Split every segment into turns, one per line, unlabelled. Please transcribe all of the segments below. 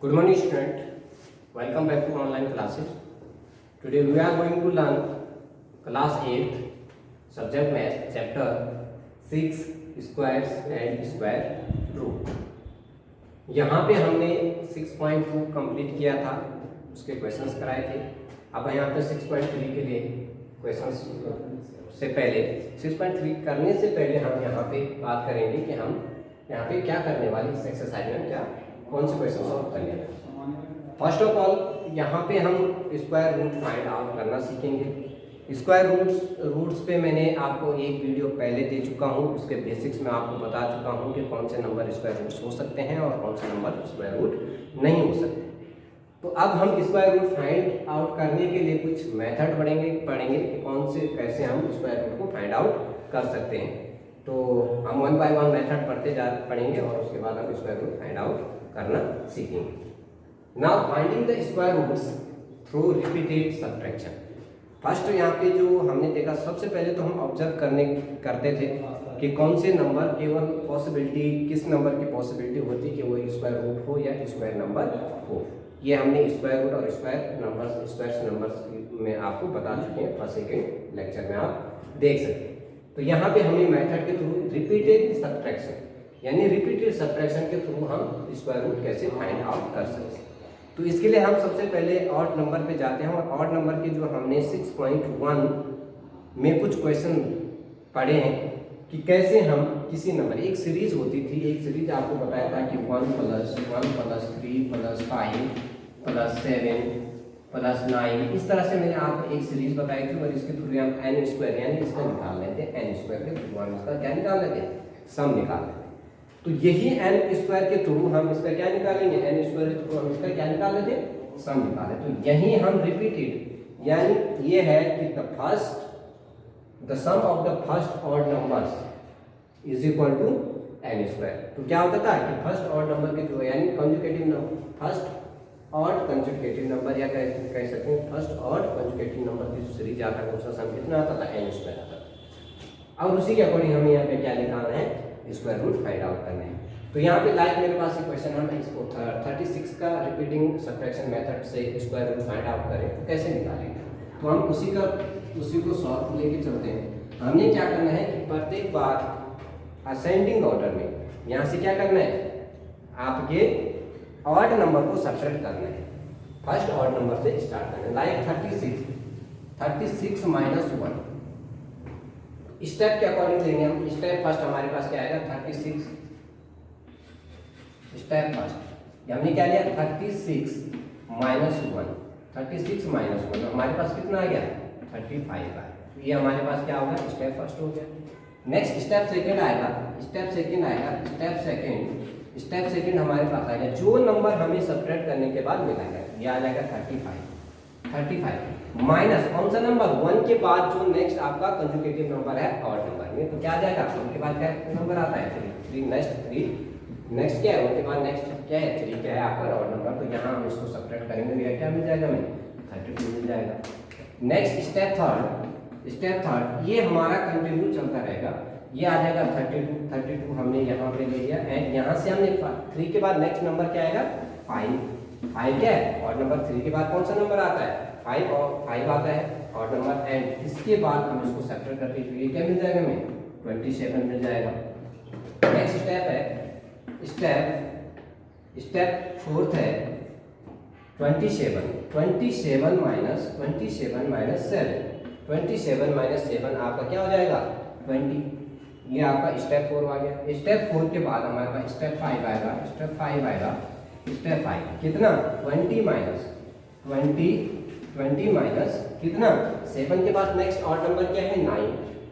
Good morning, student. Welcome back to online classes. Today we are going to learn class 8 subject math chapter 6 squares and square root. यहाँ पे हमने 6.2 complete किया था, उसके questions कराए थे. अब यहाँ पे 6.3 के लिए क्वेश्चंस से पहले 6.3 करने से पहले हम यहाँ पे बात करेंगे कि हम यहाँ पे क्या करने वाले इस एक्सरसाइज में, क्या कौन से क्वेश्चन सॉल्व करने वाले. फर्स्ट ऑफ ऑल यहाँ पे हम स्क्वायर रूट फाइंड आउट करना सीखेंगे. स्क्वायर रूट्स पे मैंने आपको एक वीडियो पहले दे चुका हूँ. उसके बेसिक्स में आपको बता चुका हूँ कि कौन से नंबर स्क्वायर रूट्स हो सकते हैं और कौन से नंबर स्क्वायर रूट नहीं हो सकते. तो अब हम स्क्वायर रूट फाइंड आउट करने के लिए कुछ मेथड पढ़ेंगे कि कौन से कैसे हम स्क्वायर रूट को फाइंड आउट कर सकते हैं. तो हम वन बाय वन मेथड पढ़ेंगे और उसके बाद हम स्क्वायर रूट फाइंड आउट करना सीखेंगे. Now finding the square roots through repeated subtraction. First यहाँ पे जो हमने देखा, सबसे पहले तो हम ऑब्जर्व करते थे कि कौन से नंबर केवल पॉसिबिलिटी, किस नंबर की पॉसिबिलिटी होती कि वो स्क्वायर रूट हो या स्क्वायर नंबर हो. ये हमने स्क्वायर रूट और स्क्वायर नंबर्स में आपको बता चुके हैं. फर्स्ट सेकेंड लेक्चर में आप देख सकते हैं. तो यहाँ पे हमें मेथड के थ्रू रिपीटेड सब्ट्रैक्शन, यानी रिपीटेड सब्ट्रैक्शन के थ्रू हम स्क्वायर रूट कैसे फाइंड आउट कर सकते हैं. तो इसके लिए हम सबसे पहले ऑड नंबर पे जाते हैं और ऑड नंबर के जो हमने 6.1 में कुछ क्वेश्चन पढ़े हैं कि कैसे हम किसी नंबर, एक सीरीज होती थी, एक सीरीज आपको बताया था कि 1 + 1 + 3 + 5 + 7 + 9, इस तरह से मैंने आपको एक सीरीज बताई थी और इसके थ्रू हम एन स्क्वायर यानी इसका निकाल लेते हैं. एन स्क्वायर के थ्रू हम इसका क्या निकाल लेते हैं, सम निकाल लेते हैं. तो यही एन स्क्वायर के थ्रू हम इसका क्या निकालेंगे, एन स्क्वायर के थ्रू हम इसका क्या निकाल लेते हैं, सम निकाले. तो यही हम रिपीटेड, यानी ये है कि the sum of the first odd numbers is equal to n square. तो क्या होता था कि फर्स्ट ऑड नंबर के थ्रू, यानी conjugative number, first odd conjugative number या कह सकते हैं फर्स्ट ऑड कंजुगेटिव नंबर की जो सीरीज आता है उसका सम कितना आता था, एन स्क्वायर आता था. और उसी के अकॉर्डिंग हमें यहाँ पे क्या निकालना है, स्क्वायर रूट फाइंड आउट करने हैं. तो यहाँ पे लाइक मेरे पास एक क्वेश्चन, हम इसको 36 का रिपीटिंग सब्ट्रैक्शन मेथड से स्क्वायर रूट फाइंड आउट करें तो कैसे निकालेंगे. तो हम उसी को सॉल्व लेके चलते हैं. हमने क्या करना है कि प्रत्येक बार असेंडिंग ऑर्डर में यहाँ से क्या करना है, आपके ऑड नंबर को सब्ट्रैक्ट करना है. फर्स्ट ऑड नंबर से स्टार्ट करना है. लाइक 36 - 1 स्टेप के अकॉर्डिंग लेंगे हम. स्टेप फर्स्ट हमारे पास क्या आएगा, 36. स्टेप फर्स्ट हमने क्या लिया, 36 - 1. 36 - 1 हमारे पास कितना आ गया, 35 का. तो ये हमारे पास क्या होगा, स्टेप फर्स्ट हो गया. नेक्स्ट स्टेप सेकंड आएगा. स्टेप सेकंड हमारे पास आएगा जो नंबर हमें सब्ट्रैक्ट करने के बाद मिला है, ये आ जाएगा 35 माइनस कौन सा नंबर, 1 के बाद जो नेक्स्ट आपका कंजुगेटिव नंबर है ऑड नंबर में. तो क्या आ जाएगा, 1 के बाद क्या नंबर आता है, 3. नेक्स्ट क्या है, 1 के बाद नेक्स्ट क्या है, 3 क्या है आपका ऑड नंबर. तो यहाँ हम इसको सब्ट्रैक्ट करेंगे तो क्या मिल जाएगा हमें, 32 मिल जाएगा. नेक्स्ट स्टेप थर्ड ये हमारा कंटिन्यू चलता रहेगा. ये आ जाएगा 32 हमने यहाँ पे ले लिया. एंड यहाँ से हमने 3 के बाद नेक्स्ट नंबर क्या आएगा, 5 क्या है, ऑड नंबर. 3 के बाद कौन सा नंबर आता है, 5 आता है ऑड नंबर. एंड इसके बाद हम इसको सब्ट्रैक्ट करते हैं तो ये क्या मिल जाएगा हमें, 27 मिल जाएगा. नेक्स्ट स्टेप है स्टेप फोर्थ है 27 - 7 आपका क्या हो जाएगा, 20. ये आपका स्टेप 4 आ गया. स्टेप 4 के बाद हमारे पास स्टेप 5 आएगा. स्टेप 5 कितना, 20 माइनस कितना, 7 के बाद नेक्स्ट ऑड नंबर क्या है, 9.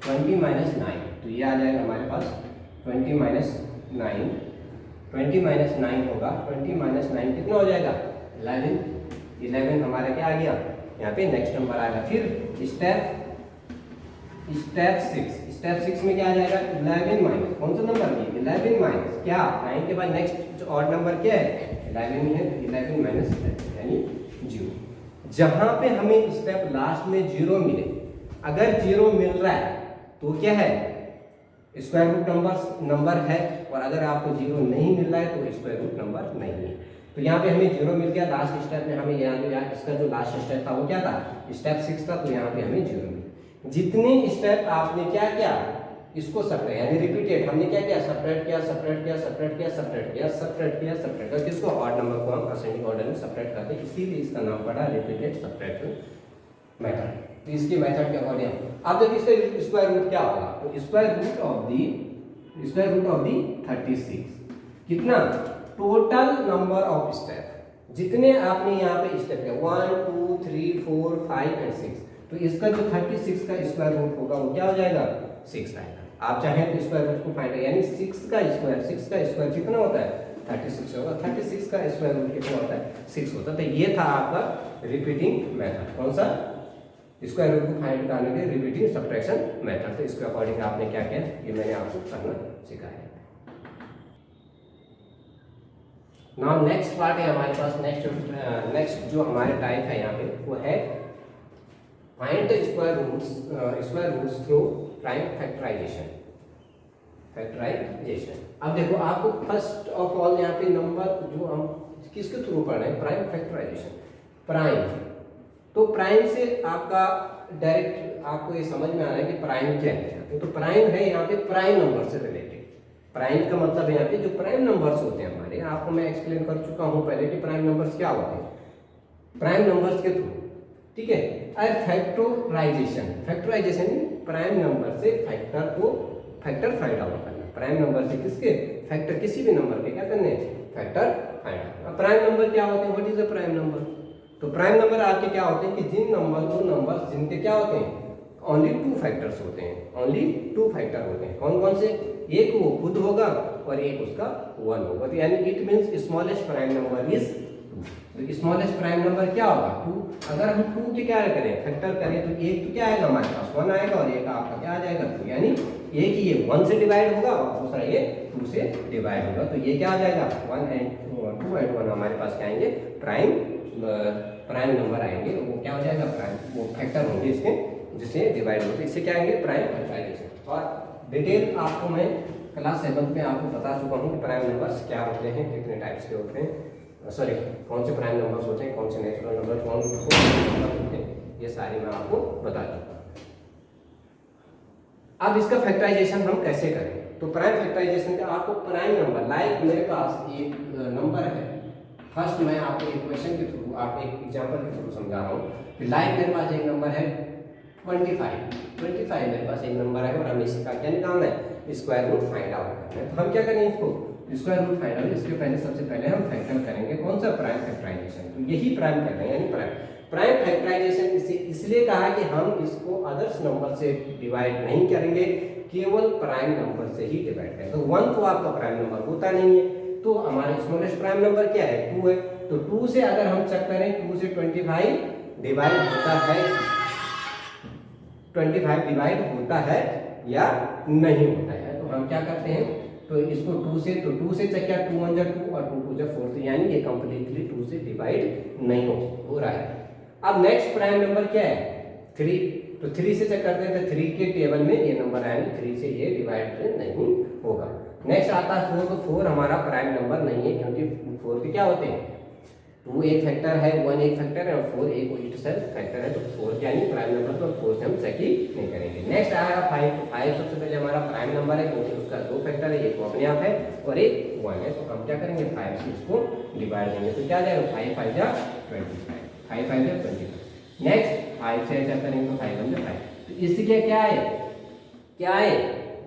20 - 9 तो ये आ जाएगा हमारे पास 20 - 9. 20 - 9 होगा. 20 - 9 कितना हो जाएगा, 11 हमारा क्या आ गया, यहाँ पे नेक्स्ट नंबर आएगा. फिर स्टेप 6 में क्या आ जाएगा, 11 माइनस कौन सा नंबर, 11 माइनस क्या, 9 के बाद नेक्स्ट ऑड नंबर क्या है, 11 ही है. 11 - 11 यानी 0. जहां पे हमें स्टेप लास्ट में 0 मिले, अगर 0 मिल रहा है तो क्या है, स्क्वायर रूट नंबर है. और अगर आपको 0 नहीं मिल रहा है तो स्क्वायर रूट नंबर नहीं है. तो यहाँ पे हमें 0 मिल गया। लास्ट स्टेप में हमें यहाँ इसका जो लास्ट स्टेप था वो क्या था, स्टेप 6 था, तो यहाँ पे हमें 0 मिला। जितने स्टेप आपने क्या किया, इसको सेपरेट यानी रिपीटेड, हमने क्या किया, सेपरेट किया, सेपरेट किया, सेपरेट किया, सेपरेट किया, सेपरेट किया, सेपरेट किया, किसको, ऑड नंबर को हम असेंडिंग ऑर्डर में सेपरेट करते हैं, इसीलिए इसका नाम पड़ा रिपीटेड सेपरेट मेथड। तो इसकी मेथड के अकॉर्डिंग आप देखिए इसका स्क्वायर रूट क्या होगा, तो स्क्वायर रूट ऑफ दी 36 कितना, टोटल नंबर ऑफ स्टेप जितने आपने यहाँ पे स्टेप किया 1 2 3 4 5 एंड 6, तो इसका जो 36 का स्क्वायर रूट होगा वो क्या हो जाएगा, 6 आएगा। आप चाहें तो स्क्वायर रूट को फाइंड करें, यानी 6 का स्क्वायर कितना होता है, 36 होगा। 36 का स्क्वायर रूट कितना होता है, 6 होता है। तो ये था आपका रिपीटिंग मेथड, कौन सा, स्क्वायर रूट को फाइंड करने के रिपीटिंग सब्ट्रैक्शन मेथड। तो इसके अकॉर्डिंग आपने क्या किया, ये मैंने आपको करना सिखाया। नाउ नेक्स्ट पार्ट है हमारे पास, नेक्स्ट जो हमारे टाइप है यहाँ पे वो है find the square roots through prime factorisation. अब देखो आपको फर्स्ट ऑफ ऑल यहाँ पे नंबर जो हम किसके थ्रू पढ़ रहे हैं, प्राइम फैक्टराइजेशन, प्राइम। तो प्राइम से आपका डायरेक्ट आपको ये समझ में आ रहा है कि प्राइम क्या है। तो प्राइम है यहाँ पे प्राइम नंबर से रिलेटेड। प्राइम का मतलब यहाँ पे जो प्राइम नंबर्स होते हैं हमारे, आपको मैं एक्सप्लेन कर चुका हूँ पहले कि प्राइम नंबर्स क्या होते हैं, प्राइम नंबर्स के थ्रू, ठीक है। और फैक्टराइजेशन प्राइम नंबर से फैक्टर फाइंड आउट करना, प्राइम नंबर से किसके, फैक्टर, किसी भी नंबर के क्या करने, factor find out. Prime number क्या होते हैं, what is a prime number. तो प्राइम नंबर आपके क्या होते हैं कि जिन नंबर्स जिनके क्या होते हैं, ओनली 2 फैक्टर्स होते हैं, ओनली 2 फैक्टर होते हैं। कौन कौन से, एक वो खुद होगा और एक उसका 1 होगा। तो यानी it means smallest prime number is 2। तो स्मॉलेस्ट प्राइम नंबर क्या होगा, 2। अगर हम 2 के क्या करें, फैक्टर करें, तो एक तो क्या आएगा हमारे पास 1 आएगा और एक आपका क्या आ जाएगा 2, यानी एक ही ये 1 से डिवाइड होगा और दूसरा ये 2 से डिवाइड होगा। तो ये क्या आ जाएगा 1 एंड 2 एंड 1 हमारे पास क्या आएंगे, प्राइम नंबर आएंगे। वो क्या हो जाएगा, प्राइम, वो फैक्टर होंगे इसके जिससे डिवाइड होते, इससे क्या आएंगे, प्राइम फैक्टराइजेशन। और डिटेल आपको मैं क्लास 7 में आपको बता चुका हूँ कि प्राइम नंबर्स क्या होते हैं, कितने टाइप्स के होते हैं, सॉरी कौन से प्राइम नंबर्स होते हैं, कौन से नेचुरल नंबर, कौन से होते हैं, ये सारी मैं आपको बता चुका हूँ। अब इसका फैक्टराइजेशन हम कैसे करें, तो प्राइम फैक्टराइजेशन का आपको प्राइम नंबर, लाइक मेरे पास एक नंबर है, फर्स्ट मैं आपको एक क्वेश्चन के थ्रू, आप एक एग्जांपल के थ्रू समझा रहा हूँ कि लाइक मेरे पास एक नंबर है 25 मेरे पास एक नंबर है और हमें इसका क्या निकालना है, स्क्वायर रूट फाइंड आउट करना है। तो हम क्या करेंगे, इसको स्क्वायर रूट फाइंड आउट, इसके पहले सबसे पहले हम फैक्टर करेंगे, कौन सा, प्राइम फैक्टराइजेशन। तो यही प्राइम कर रहे हैं, यानी प्राइम फैक्टराइजेशन इसलिए कहा कि हम इसको अदर्स नंबर से डिवाइड नहीं करेंगे, केवल प्राइम नंबर से ही डिवाइड करेंगे। तो 1 तो आपका प्राइम नंबर होता नहीं है, तो हमारे स्मॉलेस्ट प्राइम नंबर क्या है, 2 है। तो 2 से अगर हम चेक करें, 2 से 25 डिवाइड होता है, 25 डिवाइड होता है या नहीं होता है। तो हम क्या करते हैं, तो इसको 2 से, तो 2 से चेक किया, 2 1 जा 2 और 2 2 जा 4, तो यानी ये कंप्लीटली 2 से डिवाइड नहीं हो रहा है। अब नेक्स्ट प्राइम नंबर क्या है, 3। तो 3 से चेक करते हैं, तो 3 के टेबल में ये नंबर आया, 3 से ये डिवाइड नहीं होगा। नेक्स्ट आता है 4, तो 4 हमारा प्राइम नंबर नहीं है, क्योंकि 4 के क्या होते हैं, 2 एक फैक्टर है, 1 एक फैक्टर है और 4 एक इटसेल्फ फैक्टर है। तो 4 यानी प्राइम नंबर, तो 4 से हम चेक ही नहीं करेंगे। नेक्स्ट आएगा 5, तो 5 सबसे पहले हमारा प्राइम नंबर है, क्योंकि उसका 2 फैक्टर है, एक तो अपने आप है और एक 1 है। तो हम क्या करेंगे, 5 से इसको डिवाइड देंगे, तो क्या जाएगा, 5 5 जा 25, 5 5 जा 25। नेक्स्ट 5 से चेक करेंगे, तो 5 1 जा 5। तो इसके क्या है,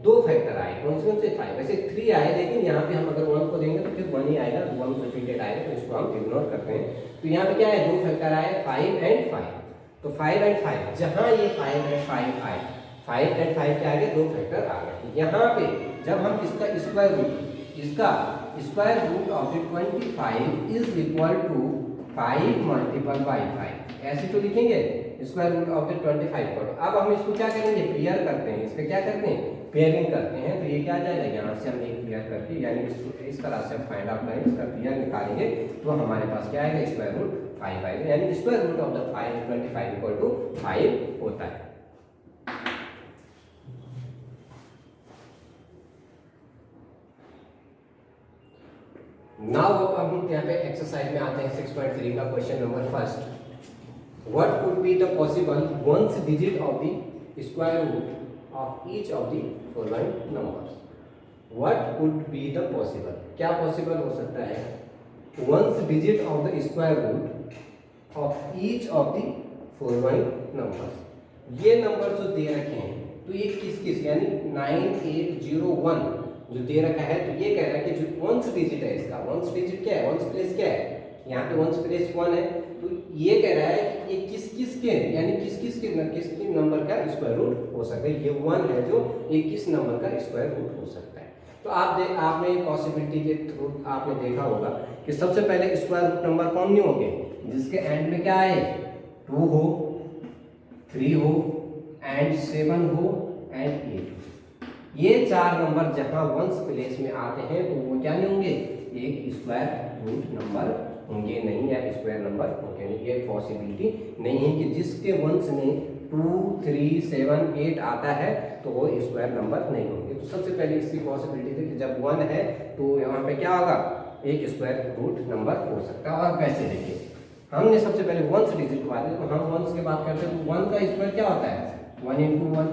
2 फैक्टर आए, कौन से 5, वैसे 3 आए, लेकिन यहाँ पे हम अगर 1 को देंगे तो फिर 1 ही आएगा, 1 रिपीटेड आएगा, तो इसको हम इग्नोर करते हैं। तो यहाँ पे क्या है, 2 फैक्टर आए, 5 एंड 5। तो 5 एंड 5, जहाँ ये 5 एंड 5 आए, 5 एंड 5 के आगे 2 फैक्टर आ गए। यहाँ पे जब हम इसका square root of 25 is equal to 5 multiple by 5, ऐसे तो लिखेंगे, स्क्वायर रूट ऑफ 25 को। अब हम इसको क्या करेंगे, पेयर करते हैं, इसका क्या करते हैं, पेयरिंग करते हैं। तो ये क्या आ जाएगा, यहाँ से हम एक पेयर करके, यानी इसको इस तरह से फाइंड आउट करेंगे, इसका पेयर निकालेंगे, तो हमारे पास क्या आएगा, स्क्वायर रूट 5 आएगा, यानी square root of the 25 equal to 5 होता है। नाउ अब हम यहाँ पे एक्सरसाइज में आते हैं 6.3 का question number first. What could be the possible ones digit of the square root of each of the following numbers? What could be the possible? क्या possible हो सकता है? Ones digit of the square root of each of the following numbers. ये number जो दे रखे हैं तो ये किस किस यानी 9801 जो दे रखा है, तो ये कह रहा है कि जो वंस डिजिट है इसका वंस डिजिट क्या है, वंस प्लेस क्या है, यहाँ पे वंस प्लेस 1 है, तो ये कह रहा है कि ये किस किस के यानी किस किस के नंबर का स्क्वायर रूट हो सकता है. ये 1 है जो ये किस नंबर का स्क्वायर रूट हो सकता है. तो आपने पॉसिबिलिटी के थ्रू आपने देखा होगा कि सबसे पहले स्क्वायर रूट नंबर कौन नहीं होंगे जिसके एंड में क्या आए, 2 हो, 3 हो एंड 7 हो एंड 8. ये 4 नंबर जहां वंस प्लेस में आते हैं तो वो क्या नहीं होंगे, एक स्क्वायर रूट नंबर होंगे नहीं या स्क्वायर नंबर होंगे नहीं. ये पॉसिबिलिटी नहीं है कि जिसके वंस में 2, 3, 7, 8 आता है तो वो स्क्वायर नंबर नहीं होंगे. तो सबसे पहले इसकी पॉसिबिलिटी थी कि जब 1 है तो यहाँ पे क्या होगा, एक स्क्वायर रूट नंबर हो सकता है. और कैसे देखिए, हमने सबसे पहले वंस डिजिट वाले तो हम वंस की बात करते हैं तो 1 का स्क्वायर क्या होता है, 1 into 1.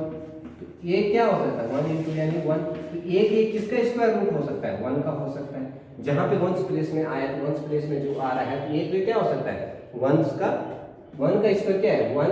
तो ये क्या हो सकता है 1 into यानी 1. तो एक किसका स्क्वायर रूट हो सकता है, 1 का हो सकता है. जहां पे वंस प्लेस में आया तो वंस प्लेस में जो आ रहा है तो एक क्या हो सकता है, 1 का स्क्वायर क्या है, 1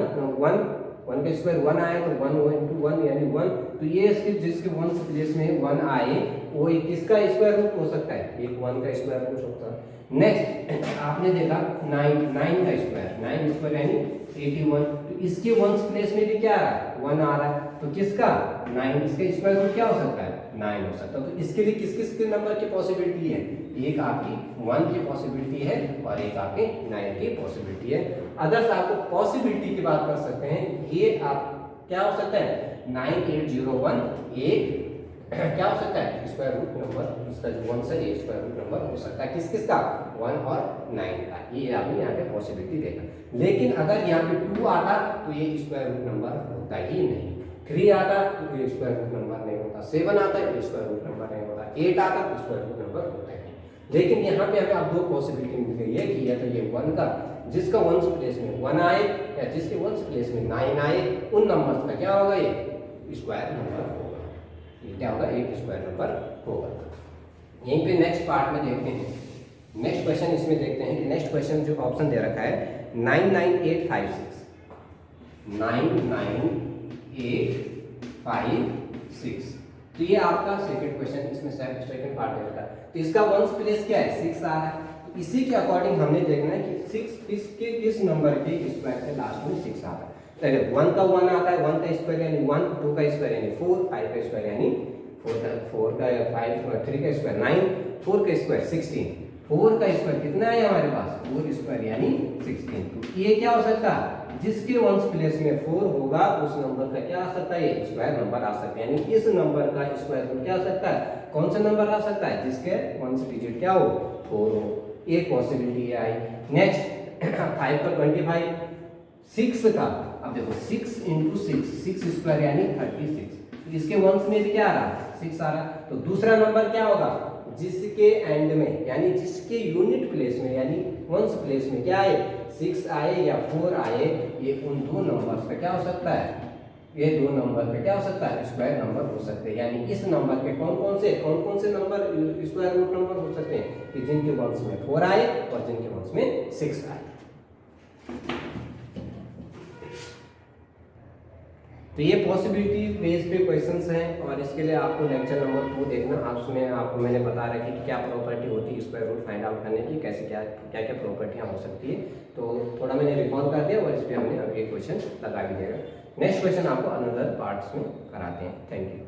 का स्क्वायर 1 आया तो 1 into 1 यानी 1. तो ये इसके जिसके वंस प्लेस में 1 आए वो एक किसका स्क्वायर रूट हो सकता है, एक 1 का स्क्वायर रूट होता है. नेक्स्ट आपने देखा 9 का स्क्वायर, 9 स्क्वायर यानी 81. तो इसके वंस प्लेस में भी क्या आ रहा है, 1 आ रहा है. तो किसका 9, इसका स्क्वायर रूट क्या हो सकता है, 9 हो सकता है. तो इसके लिए किस किस के नंबर की पॉसिबिलिटी है, एक आपकी 1 की पॉसिबिलिटी है और एक आपके 9 की पॉसिबिलिटी है. अदर्स आपको पॉसिबिलिटी की बात कर सकते हैं, ये आप क्या हो सकता है 9801 एक क्या हो सकता है स्क्वायर रूट नंबर, इसका जो 1 से ये स्क्वायर रूट नंबर हो सकता है. किस किस का, 1 और 9 का. ये आपने यहाँ पे पॉसिबिलिटी देखा. लेकिन अगर यहाँ पे 2 आता तो ये स्क्वायर रूट नंबर होता ही नहीं, 3 आता तो ये स्क्वायर रूट नंबर नहीं होता, 7 आता है तो स्क्वायर रूट नंबर नहीं होता, 8 आता तो स्क्वायर रूट नंबर होता है. लेकिन यहाँ पे हमें अब 2 पॉसिबिलिटी मिल गई है कि या तो ये 1 का जिसका वंस प्लेस में 1 आए या जिसके वंस प्लेस में 9 आए उन नंबर्स का क्या होगा, ये स्क्वायर नंबर होगा. ये क्या होगा, एक स्क्वायर नंबर होगा. यहीं पे नेक्स्ट पार्ट में देखते हैं, नेक्स्ट क्वेश्चन इसमें देखते हैं कि नेक्स्ट क्वेश्चन जो ऑप्शन दे रखा है 99856 99856. तो ये आपका सेकंड क्वेश्चन, इसमें सेकंड पार्ट दे रखा है. तो इसका वंस प्लेस क्या है, 6 आ रहा है. तो इसी के अकॉर्डिंग हमने देखना है कि 6 किसके किस नंबर के स्क्वायर से लास्ट में 6 आता है. तो 1 का 1 आता है, 1 का स्क्वायर यानी 1, 2 का स्क्वायर यानी 4, 5 का स्क्वायर यानी 4 का 5, 3 का स्क्वायर 9, 4 का स्क्वायर 16, 4 का स्क्वायर कितना है हमारे पास, 4 स्क्वायर यानी 16. तो ये क्या हो सकता है, जिसके वंस प्लेस में 4 होगा उस नंबर का क्या आ सकता है, ये स्क्वायर नंबर आ सकता है. यानी इस नंबर का स्क्वायर रूट क्या आ सकता है, कौन सा नंबर आ सकता है, जिसके वंस डिजिट क्या हो, 4 हो. एक पॉसिबिलिटी आई. नेक्स्ट 5 का 25, 6 का, अब देखो 6 into 6 स्क्वायर यानी 36. तो इसके वंस में भी क्या आ रहा, 6 आ रहा. तो दूसरा नंबर क्या होगा, जिसके एंड में यानी जिसके यूनिट प्लेस में यानी वंस प्लेस में क्या आए, 6 आए या 4 आए, ये उन 2 नंबर्स का क्या हो सकता है, ये 2 नंबर पे क्या हो सकता है, स्क्वायर नंबर हो सकते हैं. यानी इस नंबर पे कौन कौन से नंबर स्क्वायर रूट नंबर हो सकते हैं, कि जिनके वंस में 4 आए और जिनके वंस में 6 आए. तो ये पॉसिबिलिटी बेस पे क्वेश्चंस हैं और इसके लिए आपको लेक्चर नंबर 2 देखना. आप उसमें आपको मैंने बता रखी कि क्या प्रॉपर्टी होती है स्क्वायर रूट फाइंड आउट करने की, कैसे क्या क्या प्रॉपर्टियाँ हो सकती है. तो थोड़ा मैंने रिकॉल कर दिया और इस पर हमने अब एक क्वेश्चन लगा भी देगा. नेक्स्ट क्वेश्चन आपको अनदर पार्ट्स में कराते हैं. Thank you.